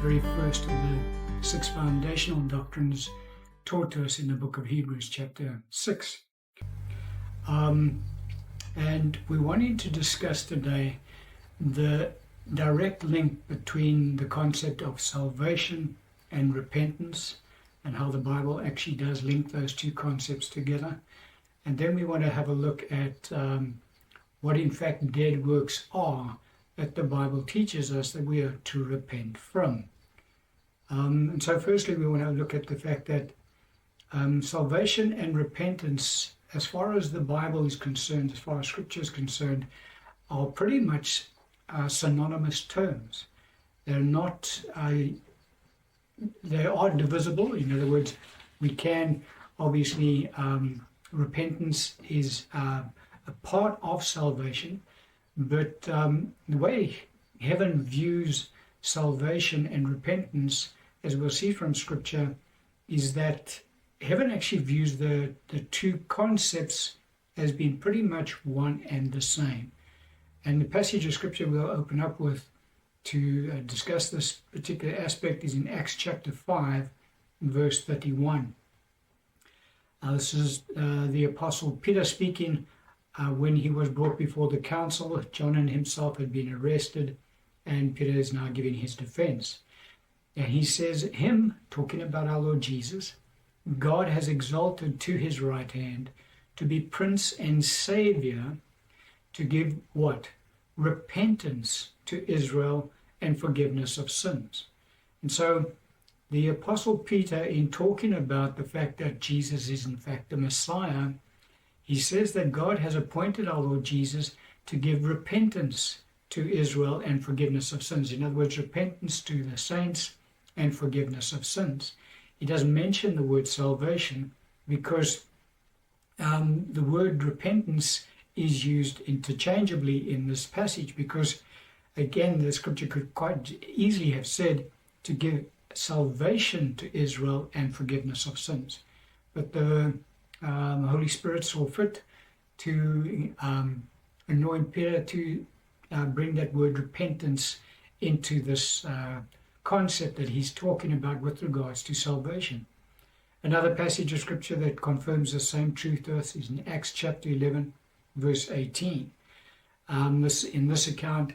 very first of the 6 foundational doctrines taught to us in the book of Hebrews, chapter 6. And we're wanting to discuss today the direct link between the concept of salvation and repentance, and how the Bible actually does link those two concepts together. And then we want to have a look at what in fact dead works are that the Bible teaches us that we are to repent from. And so firstly we want to look at the fact that salvation and repentance, as far as the Bible is concerned, as far as Scripture is concerned, are pretty much synonymous terms. They're not, they are divisible. In other words, we can obviously, repentance is a part of salvation, but the way heaven views salvation and repentance, as we'll see from Scripture, is that heaven actually views the two concepts as being pretty much one and the same. And the passage of Scripture we'll open up with to discuss this particular aspect is in Acts chapter 5, verse 31. This is the Apostle Peter speaking when he was brought before the council. John and himself had been arrested, and Peter is now giving his defense. And he says, him, talking about our Lord Jesus, God has exalted to his right hand to be Prince and Savior, to give what? Repentance to Israel and forgiveness of sins. And so the Apostle Peter, in talking about the fact that Jesus is in fact the Messiah, he says that God has appointed our Lord Jesus to give repentance to Israel and forgiveness of sins. In other words, repentance to the saints and forgiveness of sins. He doesn't mention the word salvation because the word repentance is used interchangeably in this passage, because again the Scripture could quite easily have said to give salvation to Israel and forgiveness of sins. But the Holy Spirit saw fit to anoint Peter to bring that word repentance into this concept that he's talking about with regards to salvation. Another passage of Scripture that confirms the same truth to us is in Acts chapter 11, verse 18. In this account,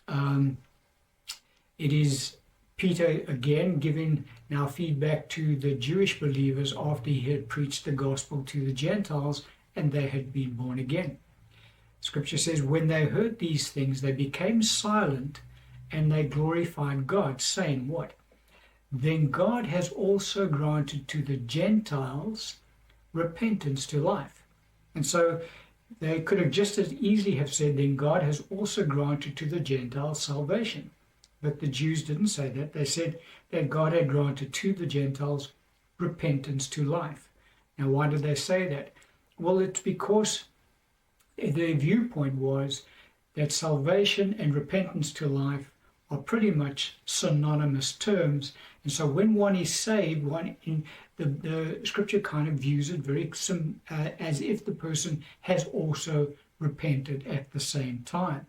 it is Peter again giving now feedback to the Jewish believers after he had preached the gospel to the Gentiles and they had been born again. Scripture says, when they heard these things, they became silent and they glorified God, saying what? Then God has also granted to the Gentiles repentance to life. And so they could have just as easily have said, then God has also granted to the Gentiles salvation. But the Jews didn't say that. They said that God had granted to the Gentiles repentance to life. Now, why did they say that? Well, it's because their viewpoint was that salvation and repentance to life are pretty much synonymous terms. And so when one is saved, the Scripture kind of views it very as if the person has also repented at the same time.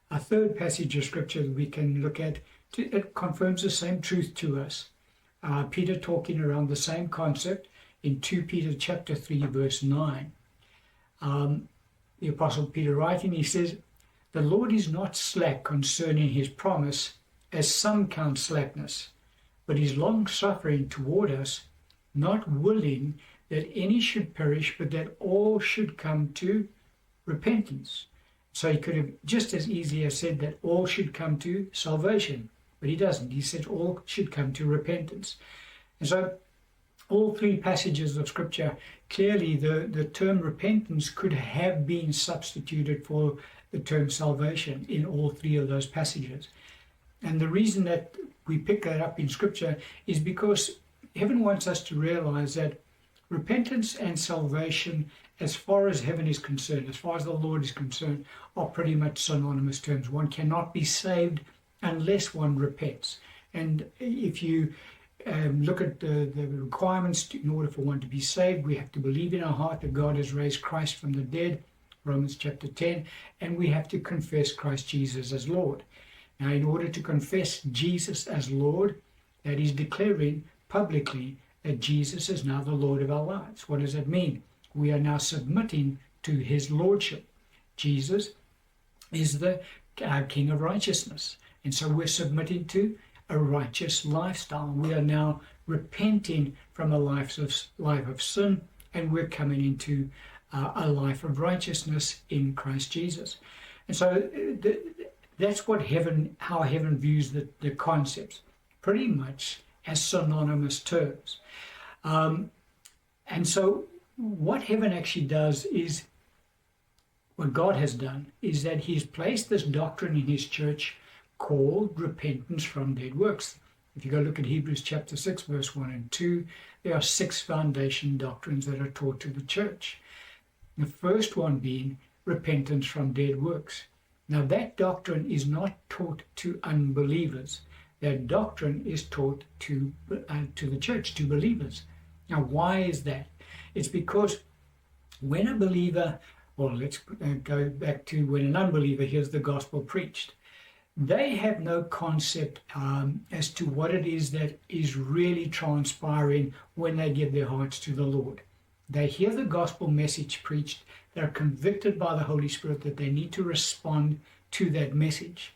A third passage of Scripture that we can look at, it confirms the same truth to us. Peter talking around the same concept in 2 Peter chapter 3, verse 9. The Apostle Peter writing, he says, the Lord is not slack concerning his promise, as some count slackness, but is long-suffering toward us, not willing that any should perish, but that all should come to repentance. So he could have just as easily have said that all should come to salvation, but he doesn't. He said all should come to repentance. And so all three passages of Scripture, clearly the term repentance could have been substituted for the term salvation in all three of those passages. And the reason that we pick that up in Scripture is because heaven wants us to realize that repentance and salvation, as far as heaven is concerned, as far as the Lord is concerned, are pretty much synonymous terms. One cannot be saved unless one repents. And if you look at the requirements in order for one to be saved, we have to believe in our heart that God has raised Christ from the dead, Romans chapter 10, and we have to confess Christ Jesus as Lord. Now, in order to confess Jesus as Lord, that is declaring publicly that Jesus is now the Lord of our lives. What does that mean? We are now submitting to his lordship. Jesus is the King of righteousness. And so we're submitting to a righteous lifestyle. We are now repenting from a life of sin, and we're coming into a life of righteousness in Christ Jesus. And so that's how heaven views the concepts, pretty much as synonymous terms. And so what heaven actually does is, what God has done is that he's placed this doctrine in his church called repentance from dead works. If you go look at Hebrews chapter 6, verse 1 and 2, there are 6 foundation doctrines that are taught to the church. The first one being repentance from dead works. Now that doctrine is not taught to unbelievers. That doctrine is taught to the church, to believers. Now why is that? It's because when a believer, or let's go back to when an unbeliever hears the gospel preached, they have no concept as to what it is that is really transpiring when they give their hearts to the Lord. They hear the gospel message preached, they're convicted by the Holy Spirit that they need to respond to that message.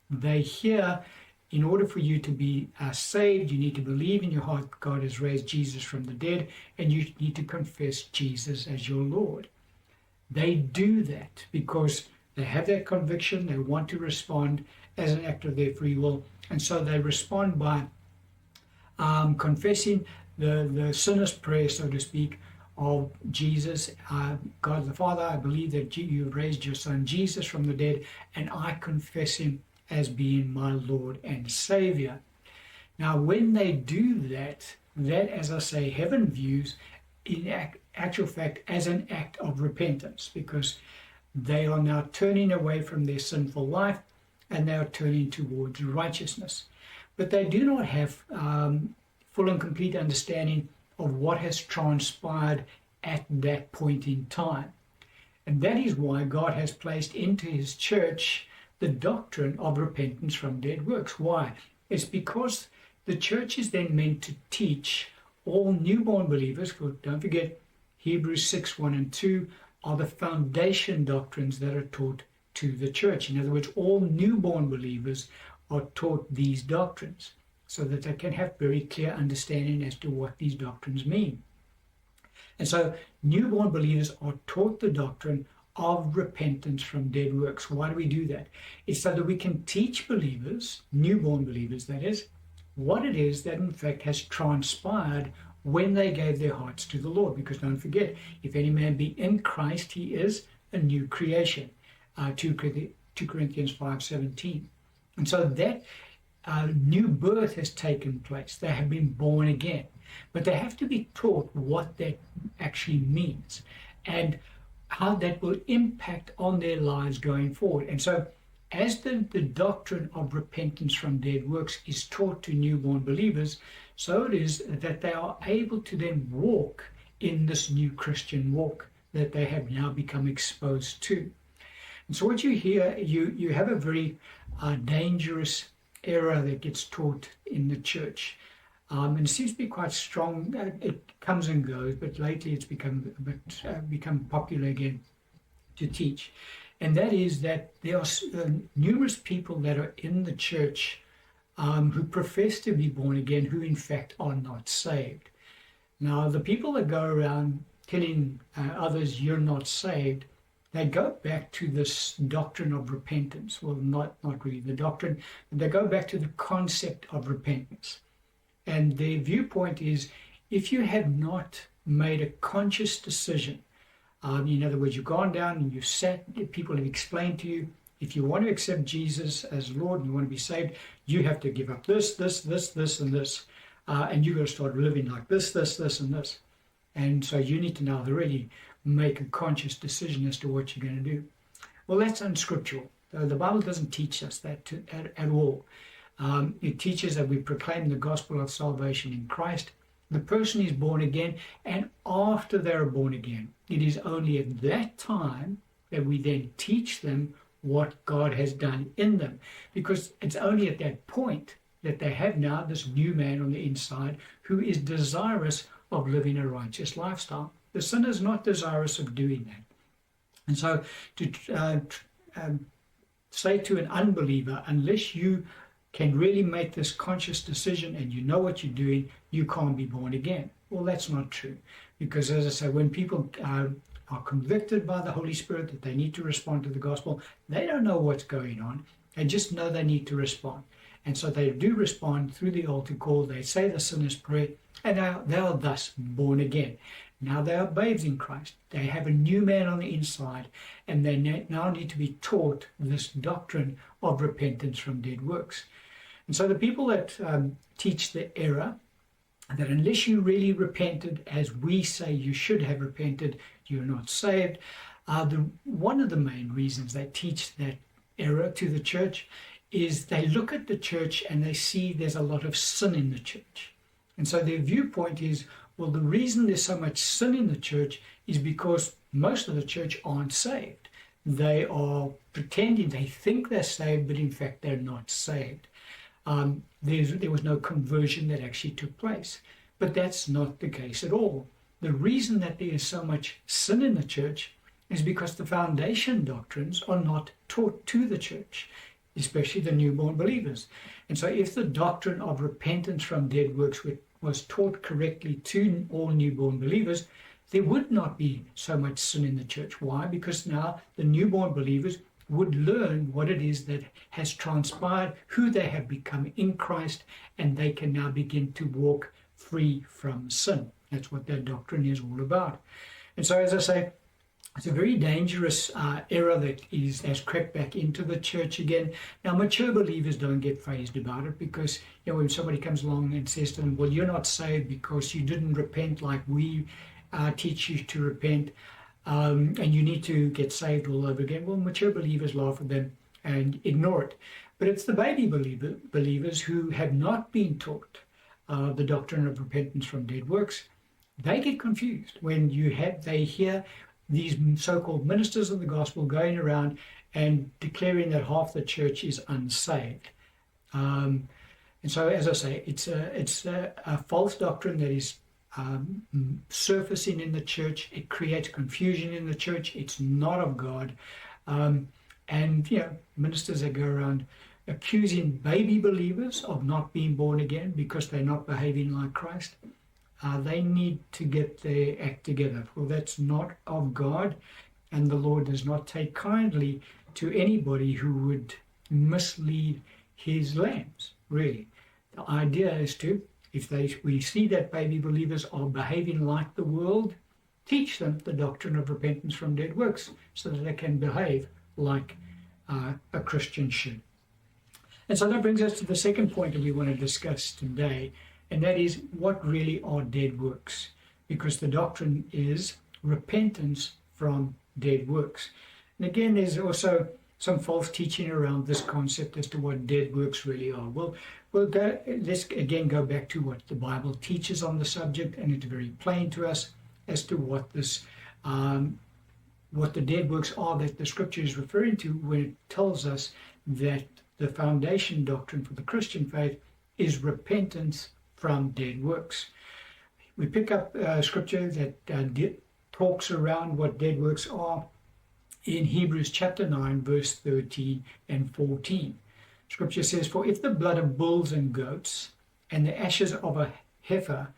They hear, in order for you to be saved, you need to believe in your heart God has raised Jesus from the dead, and you need to confess Jesus as your Lord. They do that because they have that conviction, they want to respond as an act of their free will, and so they respond by confessing the sinner's prayer, so to speak, of Jesus. God the Father, I believe that you raised your Son Jesus from the dead, and I confess him as being my Lord and Savior. Now when they do that, as I say, heaven views in actual fact as an act of repentance, because they are now turning away from their sinful life and they are turning towards righteousness. But they do not have full and complete understanding of what has transpired at that point in time. And that is why God has placed into his church the doctrine of repentance from dead works. Why? It's because the church is then meant to teach all newborn believers, don't forget Hebrews 6, 1 and 2 are the foundation doctrines that are taught to the church. In other words, all newborn believers are taught these doctrines so that they can have very clear understanding as to what these doctrines mean. And so newborn believers are taught the doctrine of repentance from dead works. Why do we do that? It's so that we can teach believers, newborn believers that is, what it is that in fact has transpired when they gave their hearts to the Lord. Because don't forget, if any man be in Christ, he is a new creation. 2 Corinthians 5:17. And so that new birth has taken place. They have been born again. But they have to be taught what that actually means and how that will impact on their lives going forward. And so as the doctrine of repentance from dead works is taught to newborn believers, so it is that they are able to then walk in this new Christian walk that they have now become exposed to. And so what you hear, you have a very dangerous error that gets taught in the church. And it seems to be quite strong. It comes and goes, but lately it's become popular again to teach. And that is that there are numerous people that are in the church who profess to be born again, who in fact are not saved. Now, the people that go around telling others you're not saved, they go back to this doctrine of repentance. Well, not really the doctrine, but they go back to the concept of repentance. And their viewpoint is, if you have not made a conscious decision, in other words, you've gone down and you've sat, people have explained to you, if you want to accept Jesus as Lord and you want to be saved, you have to give up this, and this. And you've got to start living like this, and this. And so you need to now really make a conscious decision as to what you're going to do. Well, that's unscriptural. The Bible doesn't teach us that at all. It teaches that we proclaim the gospel of salvation in Christ. The person is born again, and after they're born again, it is only at that time that we then teach them what God has done in them. Because it's only at that point that they have now this new man on the inside who is desirous of living a righteous lifestyle. The sinner is not desirous of doing that. And so to say to an unbeliever, unless you can really make this conscious decision and you know what you're doing, you can't be born again. Well, that's not true. Because as I say, when people are convicted by the Holy Spirit that they need to respond to the gospel, they don't know what's going on. They just know they need to respond. And so they do respond through the altar call. They say the sinner's prayer, and they are thus born again. Now they are babes in Christ. They have a new man on the inside, and they now need to be taught this doctrine of repentance from dead works. And so the people that teach the error, that unless you really repented as we say you should have repented, you're not saved, one of the main reasons they teach that error to the church is they look at the church and they see there's a lot of sin in the church. And so their viewpoint is, well, the reason there's so much sin in the church is because most of the church aren't saved. They are pretending, they think they're saved, but in fact they're not saved. There was no conversion that actually took place. But that's not the case at all. The reason that there is so much sin in the church is because the foundation doctrines are not taught to the church, especially the newborn believers. And so if the doctrine of repentance from dead works was taught correctly to all newborn believers, there would not be so much sin in the church. Why? Because now the newborn believers would learn what it is that has transpired, who they have become in Christ, and they can now begin to walk free from sin. That's what that doctrine is all about. And so, as I say, it's a very dangerous error that has crept back into the church again. Now, mature believers don't get fazed about it because, when somebody comes along and says to them, well, you're not saved because you didn't repent like we teach you to repent, and you need to get saved all over again. Well, mature believers laugh at them and ignore it. But it's the baby believers who have not been taught the doctrine of repentance from dead works. They get confused when they hear these so-called ministers of the gospel going around and declaring that half the church is unsaved. And so, as I say, it's a false doctrine that is surfacing in the church. It creates confusion in the church. It's not of God. And ministers that go around accusing baby believers of not being born again because they're not behaving like Christ, they need to get their act together. Well, that's not of God, and the Lord does not take kindly to anybody who would mislead his lambs, really. The idea is to, if we see that baby believers are behaving like the world, teach them the doctrine of repentance from dead works so that they can behave like a Christian should. And so that brings us to the second point that we want to discuss today, and that is what really are dead works, because the doctrine is repentance from dead works. And again, there's also some false teaching around this concept as to what dead works really are. Let's again go back to what the Bible teaches on the subject, and it's very plain to us as to what the dead works are that the Scripture is referring to when it tells us that the foundation doctrine for the Christian faith is repentance from dead works. We pick up Scripture that talks around what dead works are in Hebrews chapter 9, verse 13 and 14. Scripture says, "For if the blood of bulls and goats and the ashes of a heifer,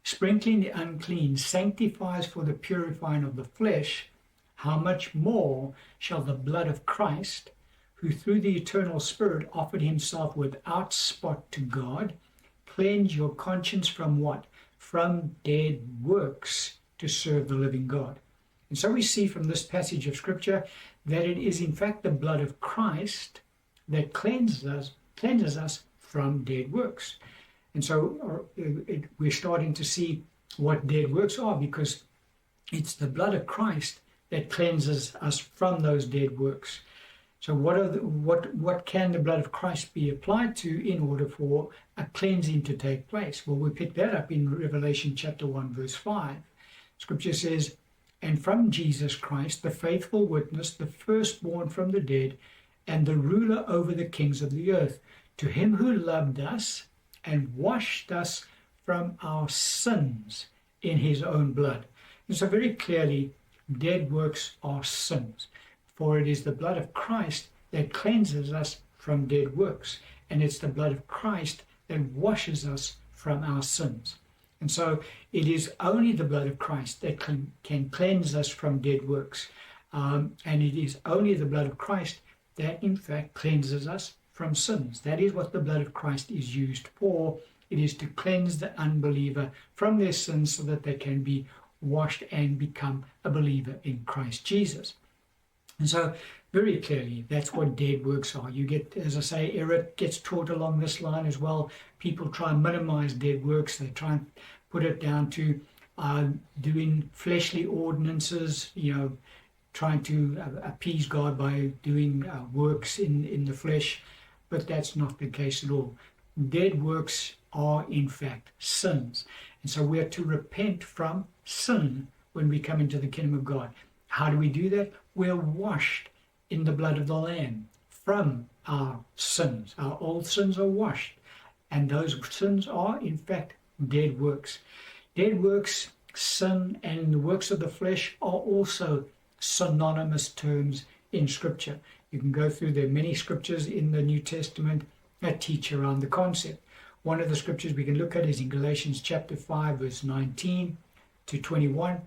sprinkling the unclean, sanctifies for the purifying of the flesh, how much more shall the blood of Christ, who through the eternal Spirit offered himself without spot to God, cleanse your conscience from what? From dead works to serve the living God." And so we see from this passage of Scripture that it is in fact the blood of Christ that cleanses us from dead works. And so we're starting to see what dead works are, because it's the blood of Christ that cleanses us from those dead works. So what can the blood of Christ be applied to in order for a cleansing to take place? Well, we pick that up in Revelation chapter 1, verse 5. Scripture says, and from Jesus Christ, the faithful witness, the firstborn from the dead, and the ruler over the kings of the earth, to him who loved us and washed us from our sins in his own blood. And so very clearly, dead works are sins, for it is the blood of Christ that cleanses us from dead works, and it's the blood of Christ that washes us from our sins. And so it is only the blood of Christ that can cleanse us from dead works. And it is only the blood of Christ that, in fact, cleanses us from sins. That is what the blood of Christ is used for. It is to cleanse the unbeliever from their sins so that they can be washed and become a believer in Christ Jesus. And so, very clearly, that's what dead works are. You get, as I say, error gets taught along this line as well. People try and minimize dead works. They try and put it down to doing fleshly ordinances, trying to appease God by doing works in the flesh. But that's not the case at all. Dead works are, in fact, sins. And so we are to repent from sin when we come into the kingdom of God. How do we do that? We're washed in the blood of the Lamb from our sins. Our old sins are washed, and those sins are, in fact, dead works. Dead works, sin, and the works of the flesh are also synonymous terms in Scripture. You can go through, there are many scriptures in the New Testament that teach around the concept. One of the scriptures we can look at is in Galatians chapter 5, verse 19 to 21.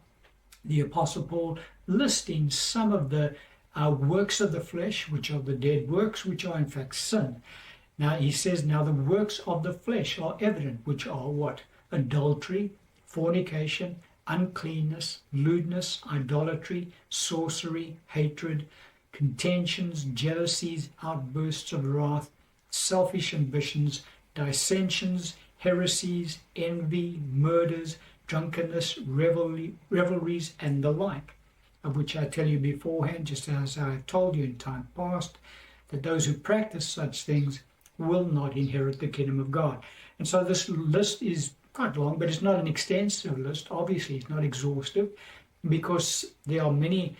The Apostle Paul listing some of the works of the flesh, which are the dead works, which are in fact sin. Now he says, now the works of the flesh are evident, which are what? Adultery, fornication, uncleanness, lewdness, idolatry, sorcery, hatred, contentions, jealousies, outbursts of wrath, selfish ambitions, dissensions, heresies, envy, murders, drunkenness, revelries, and the like, of which I tell you beforehand, just as I have told you in time past, that those who practice such things will not inherit the kingdom of God. And so this list is quite long, but it's not an extensive list. Obviously, it's not exhaustive, because there are many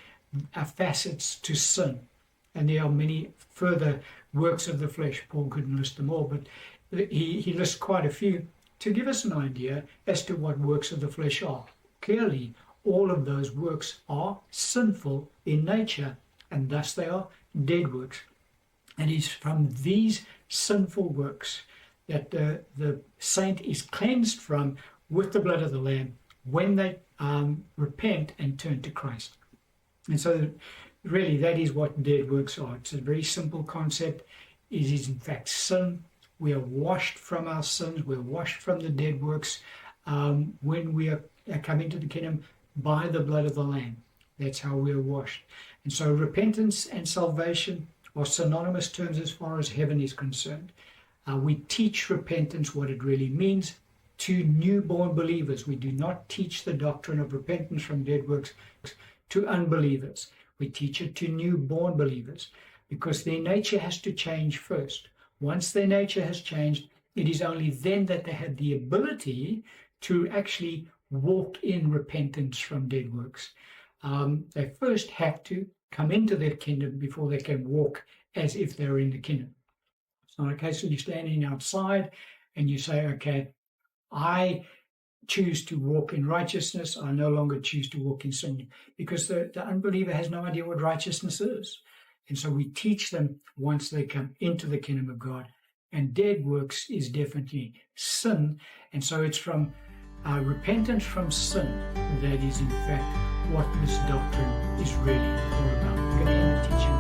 facets to sin, and there are many further works of the flesh. Paul couldn't list them all, but he lists quite a few to give us an idea as to what works of the flesh are. Clearly, all of those works are sinful in nature, and thus they are dead works. And it's from these sinful works that the saint is cleansed from with the blood of the Lamb when they repent and turn to Christ. And so really that is what dead works are. It's a very simple concept. It is in fact sin. We are washed from our sins. We're washed from the dead works when we are coming to the kingdom by the blood of the Lamb. That's how we are washed. And so repentance and salvation are synonymous terms as far as heaven is concerned. We teach repentance, what it really means, to newborn believers. We do not teach the doctrine of repentance from dead works to unbelievers. We teach it to newborn believers because their nature has to change first. Once their nature has changed, it is only then that they have the ability to actually walk in repentance from dead works. They first have to come into their kingdom before they can walk as if they're in the kingdom. It's not a case of you standing outside and you say, okay, I choose to walk in righteousness. I no longer choose to walk in sin, because the unbeliever has no idea what righteousness is. And so we teach them once they come into the kingdom of God. And dead works is definitely sin. And so it's from repentance from sin that is in fact what this doctrine is really all about. I'm going to end the teaching.